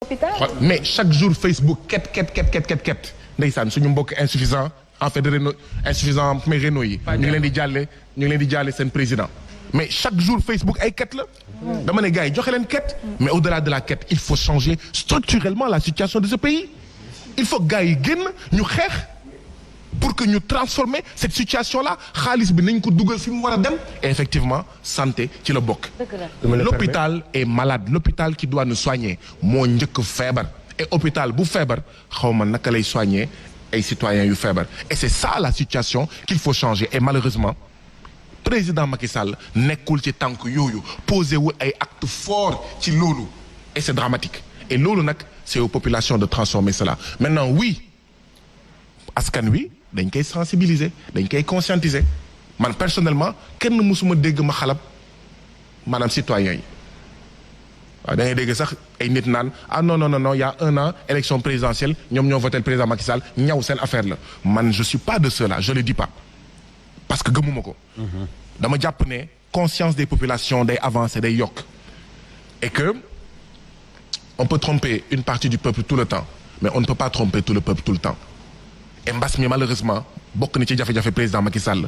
hôpital. mais chaque jour Facebook ket ndeysaan suñu mbokk insuffisant en fait de réno insuffisant mais réno yi. ñu ngi leen di jàlle seen président. mais chaque jour Facebook ay quête la. dama ne gars yi joxe leen quête. mais au-delà de la quête il faut changer structurellement la situation de ce pays. il faut gars yi génn ñu xeex pour que ñu transformer cette situation là xaalis bi nañ ko dugal fi mu war a dem. et effectivement santé ci la bokk. l'hôpital est malade l'hôpital qui doit nous soigner moo njëkk feebar. et hôpital bu feebar xaw ma naka lay soigner ay citoyens yu feebar et c'est ça la situation qu'il faut changer et malheureusement président Macky Sall nekkul ci tànk yooyu posé wu ay actes forts ci loolu et c'est dramatique et loolu nag c'est aux populations de transformer cela maintenant oui askan wi dañ koy sensibiliser dañ koy conscientiser man personnellement kenn mësuma dégg ma xalab maanaam citoyens yi waaw da ngay dégg sax ay nit naan ah non il y a un an élection présidentielle ñoom ñoo voté le président Macky Sall ñaw seen affaire la man je suis pas de ceux-là je le dis pas parce que gëmuma ko. dama jàpp ne conscience des populations day avancer day yokk et que on peut tromper une partie du peuple tout le temps mais on ne peut pas tromper tout le peuple tout le temps et mbas mi malheureusement bokk na ci jafe-jafe président Macky Sall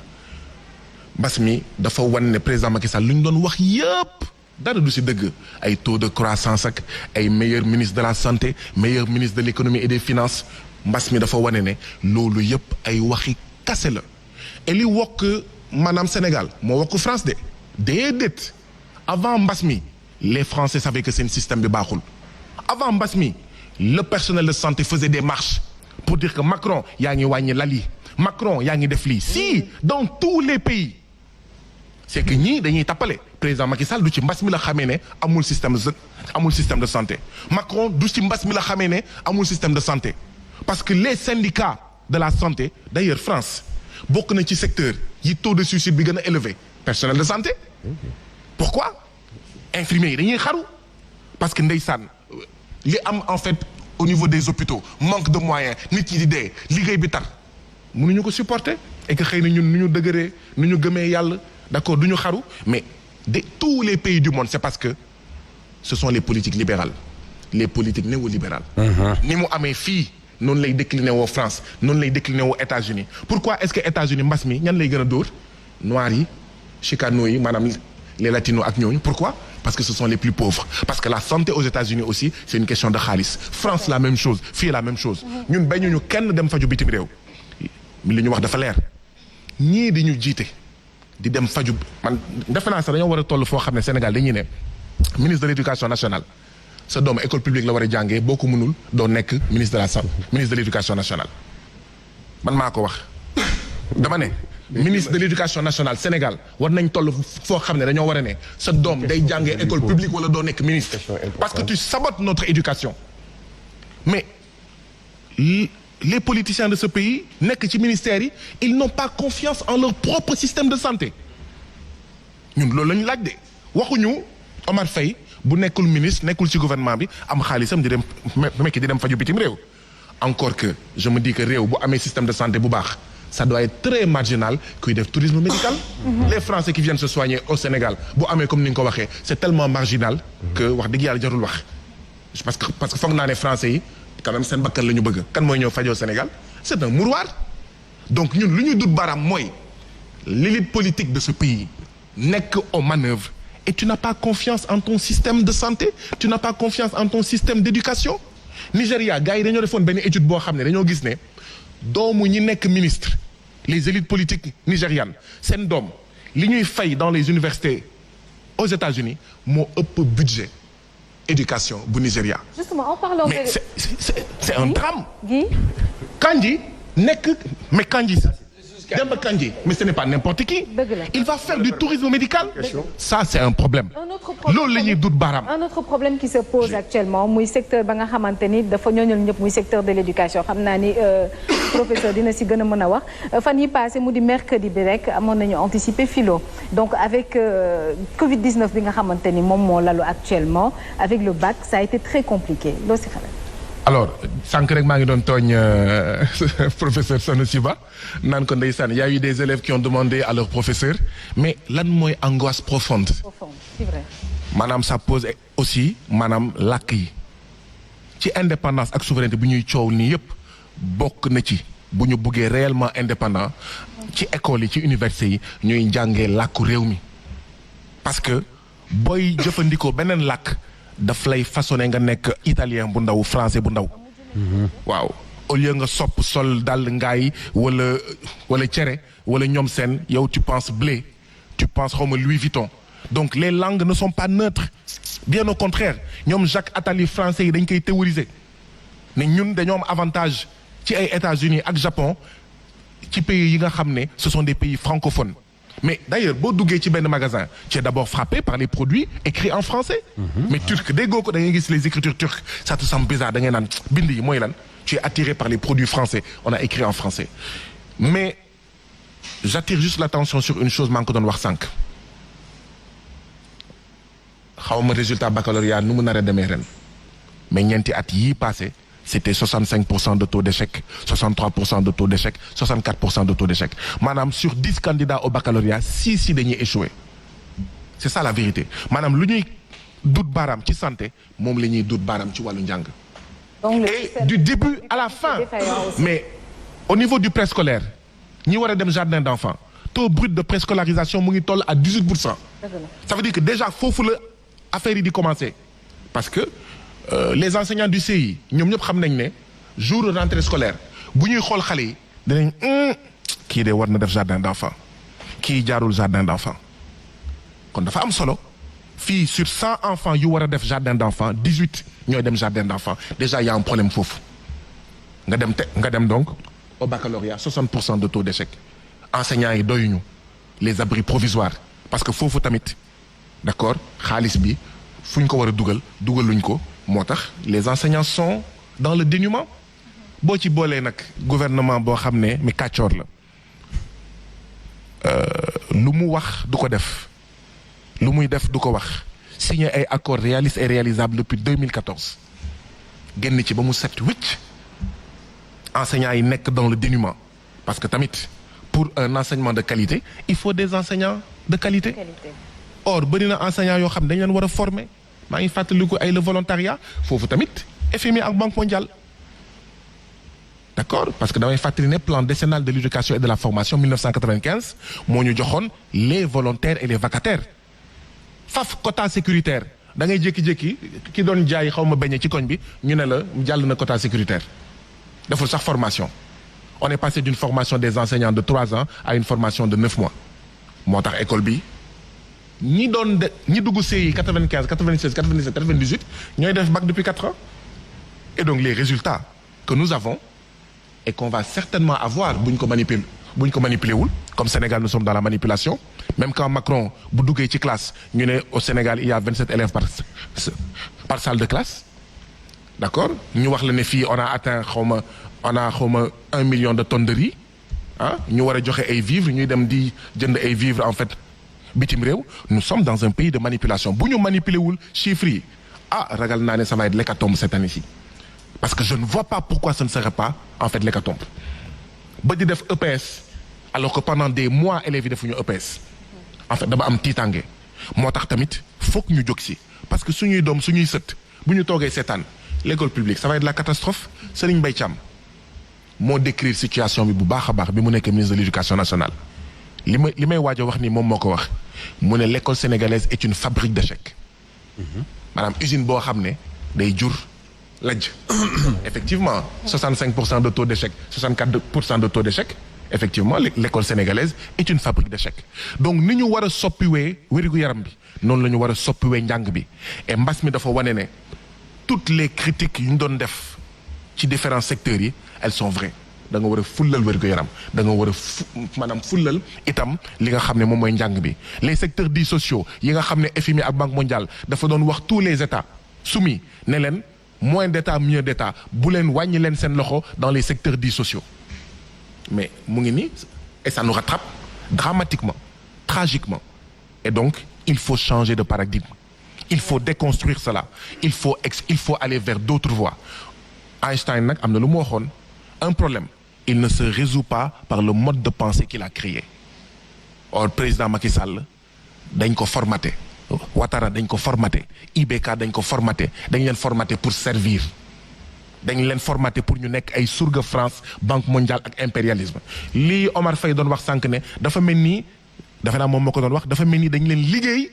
mbas mi dafa wan ne président Macky Sall lu ñu doon wax yëpp. dara du ci dëgg ay taux de croissance ak ay meilleur ministre de la santé meilleur ministre de l'économie et des finances mbas mi dafa wane ne loolu yëpp ay waxi kase la et li wokk maanaam Sénégal moo wokk France de déedéet avant mbas mi les Français savaient que seen système bi baaxul avant mbas mi le personnel de santé faisait des marches pour dire que Macron yaa ngi wàññi lal yi Macron yaa ngi def lii si dans tous les pays c'est que ñii dañuy tappale président Macky Sall du ci mbas mi la xamee ne amul système de santé Macron du ci mbas mi la xamee ne amul système de santé parce que les syndicats de la santé d'ailleurs France bokk na ci secteur yi taux de suicide bi gën a élevé personnel de santé pourquoi infirmiers yi dañuy xaru parce que ndeysaan li am en fait au niveau des hôpitaux manque de moyens nit ñi di dee liggéey bi tar mënuñu ko supporter et que xëy na ñun nu ñu dëgëree nu ñu gëmee yàlla d'accord du ñu xaru mais de tous les pays du monde c'est parce que ce sont les politiques libérales les politiques néolibérales ni mu amee fii noonu lay décliner woo France noonu lay décliner woo États-Unis pourquoi est-ce que États-Unis mbas mi ñan lay gën a dóor noirs yi chicano yi maanaam les latinos ak ñooñu pourquoi parce que ce sont les plus pauvres parce que la santé aux États-Unis aussi c'est une question de xaalis France la même chose fii la même chose ñun bañuñu kenn dem faju bitim réew mi li ñu wax dafa leer ñii di ñu jiite di dem faju man defe naa sax dañoo war a toll foo xam ne Sénégal dañuy ne ministre de l'éducation nationale sa doom école publique la war a jàngee boo ko mënul doo nekk ministre de la santé ministre de l'éducation nationale man maa ko wax dama ne ministre de l'éducation nationale Sénégal war nañ toll foo xam ne dañoo war a ne sa doom day jàngee école publique wala doo nekk ministre parce que tu sabotes notre éducation mais les politiciens de ce pays nekk ci ministères yi ils n'ont pas confiance en leur propre système de santé ñun loolu la ñu laaj de waxuñu Omar Faye bu nekkul ministre nekkul ci gouvernement bi am xaalisam di dem mekki di dem faju bitim réew encore que je me dis que réew bu amee système de santé bu baax ça doit être très marginal kuy def tourisme médical les Français qui viennent se soigner au Sénégal bu amee comme ni nga ko waxee c'est tellement marginal que wax dëgg yàlla jarul wax parce que foog naa ne Français yi quand même seen bakkan la ñu bëgg kan mooy ñëw fajoo Sénégal c'est un mouroir donc ñun lu ñuy dut baaraam mooy l'élite politique de ce pays nekk aux manœuvres et tu n'as pas confiance en ton système de santé tu n'as pas confiance en ton système d'éducation Nigéria gars yi dañoo defoon benn étude boo xam ne dañoo gis ne doomu ñi nekk ministre les élites politiques nigérianes seen doom li ñuy fay dans les universités aux États-Unis moo ëpp budget éducation bu Nigeria. Justement en parlant mais c'est un drame. Kandji nekk mais Kandji Demba Kandji mais ce n'est pas n'importe qui. Il va faire du tourisme médical. Ça c'est un problème. loolu la ñuy dut baaraam. Un autre problème qui se pose actuellement muy secteur ba nga xamante ni dafa ñooñul ñëpp muy secteur de l'éducation xam naa ni professeur dina si gën a mën a wax fan yi passé mu di mercredi bi rek amoon nañu anticiper philo donc avec Covid-19 bi nga xamante ni moom moo lalu actuellement avec le bac ça a été très compliqué loo si xalaat. alors sànq rek maa ngi doon tooñ professeur Sanoussi Ba naan ko ndeysaan y a eu des élèves qui ont demandé à leur professeur mais lan mooy angoisse profonde c'est vrai. maanaam ça pose aussi maanaam làkk yi ci indépendance ak souveraineté bu ñuy coow nii yépp bokk na ci bu ñu buggee réellement indépendant ci école yi ci université yi ñuy jàngee làkku réew mi parce que booy jëfandikoo beneen làkk daf lay façonné nga nekk italien bu ndaw français bu ndaw waaw au lieu nga sopp sol dal ngaay wala cere wala ñoom seen yow tu penses blé tu penses xawma Louis Vuitton donc les langues ne sont pas neutres bien au contraire ñoom Jacques Attali français yi dañ koy théoriser ne ñun dañoo am avantage ci ay États-Unis ak Japon ci pays yi nga xam ne ce sont des pays francophones mais d'ailleurs boo duggee ci benn magasin tu es d'abord frappé par les produits écrits en français mais turc déggoo ko da ngay gis les écritures turques ça te semble bizarre da ngay naan bind yi mooy lan tu es attiré par les produits français on a écrit en français mais j'attire juste l'attention sur une chose maa ngi ko doon wax sànq xawma résultat baccalauréat nu mu nar a demee ren mais ñeenti at yii passé c'était 65% de taux d'échec 63% de taux d'échec 64% de taux d'échec maanaam sur 10 candidats au baccalauréat 6 yi dañuy échouer c'est ça la vérité maanaam lu ñuy dut baaraam ci santé moom la ñuy dut baaraam ci wàllu njàng et du début à la fin mais au niveau du préscolaire ñi war a dem jardin d'enfants taux brut de préscolarisation mu ngi toll à 18%. Ça veut dire que déjà foofu la affaire yi di commencer parce que les enseignants du CI ñoom ñëpp xam nañ ne jour de rentrée scolaire bu ñuy xool xale yi danañ kii de war na def jardin d'enfants kii jaarul jardin d'enfants kon dafa am solo fii sur 100 enfants yu war a def jardin d'enfants 18 ñooy dem jardin d'enfants déjà y a un problème foofu nga dem donc au baccalauréat 60% de taux d'échec enseignants yi doyuñu les abris provisoires parce que foofu tamit d'accord xaalis bi fu ñu ko war a dugaluñ ko moo tax les enseignants sont dans le dénuement boo ci boolee nag gouvernement boo xam ne mi kàccoor la lu mu wax du ko def lu muy def du ko wax signé ay accords réalistes et réalisables depuis 2014 génn ci ba mu set wicc enseignants yi nekk dans le dénuement parce que tamit pour un enseignement de qualité il faut des enseignants de qualité. Or bëri na enseignants yoo xam dañ leen war a former maa ngi fàttaliku ay le volontariat foofu tamit FMI ak Banque mondiale d'accord parce que damay fàttali ne plan décennal de l'éducation et de la formation 1995 moo ñu joxoon les volontaires et les vacataires faf quota sécuritaire da ngay jékki-jékki ki doon jaay xaw ma beñe ci koñ bi ñu ne la jàll na quota sécuritaire deful sax formation on est passé d'une formation des enseignants de 3 ans à une formation de 9 mois moo tax école bi ñi dugg CI 95 96 97 98 ñooy def bac depuis 4 ans et donc les résultats que nous avons et qu'on va certainement avoir buñ ko manipuler wul comme Sénégal nous sommes dans la manipulation même quand Macron bu duggee ci classe ñu ne au Sénégal il y a 27 élèves par salle de classe d'accord ñu wax la ne fii on a atteint xawma 1 million de tonnes de riz ah ñu war a joxe ay vivres ñuy dem di jënd ay vivres en fait bitim réew nous sommes dans un pays de manipulation bu ñu manipuler wul chiffres yi ragal naa ne ça va être l'hécatombe cette année-ci parce que je ne vois pas pourquoi ce ne serait pas en fait l'hécatombe ba di def EPS alors que pendant des mois élèves yi defuñu EPS en fait dama am tiitange moo tax tamit foog ñu jóg si parce que suñuy doom suñuy sët bu ñu toogee seetaan l'école publique ça va être la catastrophe Serigne Mbaye Thiam moo décrire situation bi bu baax a baax bi mu nekk ministre de l'éducation nationale li may waaj a wax ni moom moo ko wax mu ne l'école sénégalaise est une fabrique d'échecs maanaam usine boo xam ne day jur lajj effectivement 65% de taux d'échec 64% de taux d'échec effectivement l'école sénégalaise est une fabrique d'échecs donc ni ñu war a soppiwee wér-gu-yaram bi noonu la ñu war a soppiwee njàng bi et mbas mi dafa wane ne toutes les critiques yu ñu doon def ci différents secteurs yi elles sont vraies da nga war a fullal wér-gu-yaram da nga war a maanaam fullal itam li nga xam ne moom mooy njàng bi les secteurs dits sociaux yi nga xam ne FMI ak Banque mondiale dafa doon wax tous les états soumis ne leen moins d'état mieux d'état bu leen wàññi leen seen loxo dans les secteurs dits sociaux mais mu ngi nii et ça nous rattrape dramatiquement tragiquement et donc il faut changer de paradigme il faut déconstruire cela il faut aller vers d'autres voies Einstein nag am na lu mu waxoon un problème il ne se résout pas par le mode de pensée qu'il a créé or président Macky Sall dañ ko formaté Ouattara dañ ko formaté IBK dañ ko formaté dañ leen formaté pour servir dañ leen formaté pour ñu nekk ay surga France banque mondiale ak impérialisme lii Omar Faye doon wax sànq ne dafa mel ni dafa naa moom moo ko doon wax dafa mel ni dañ leen liggéey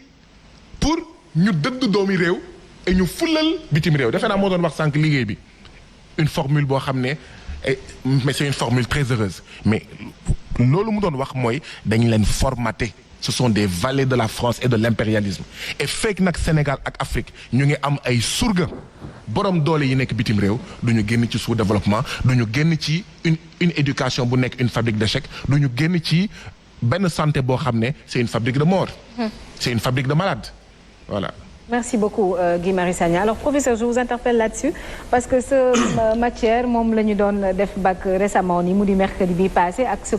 pour ñu dëdd doomi réew et ñu fulal bitim réew defe naa moo doon wax sànq liggéey bi une formule boo xam ne mais c'est une formule très heureuse mais loolu mu doon wax mooy dañ leen formaté ce sont des valets de la France et de l'impérialisme et fekk nag Sénégal ak Afrique ñu ngi am ay surga borom doole yi nekk bitim réew du ñu génn ci sous-développement du ñu génn ci une éducation bu nekk une fabrique d'échecs du ñu génn ci benn santé boo xam ne c'est une fabrique de mort. C'est une fabrique de malades voilà. Merci beaucoup Guy Marius Sagna. Alors professeur, je vous interpelle là-dessus parce que ce matière moom la ñu doon def bac récemment ni mu di mercredi bi passé ak ce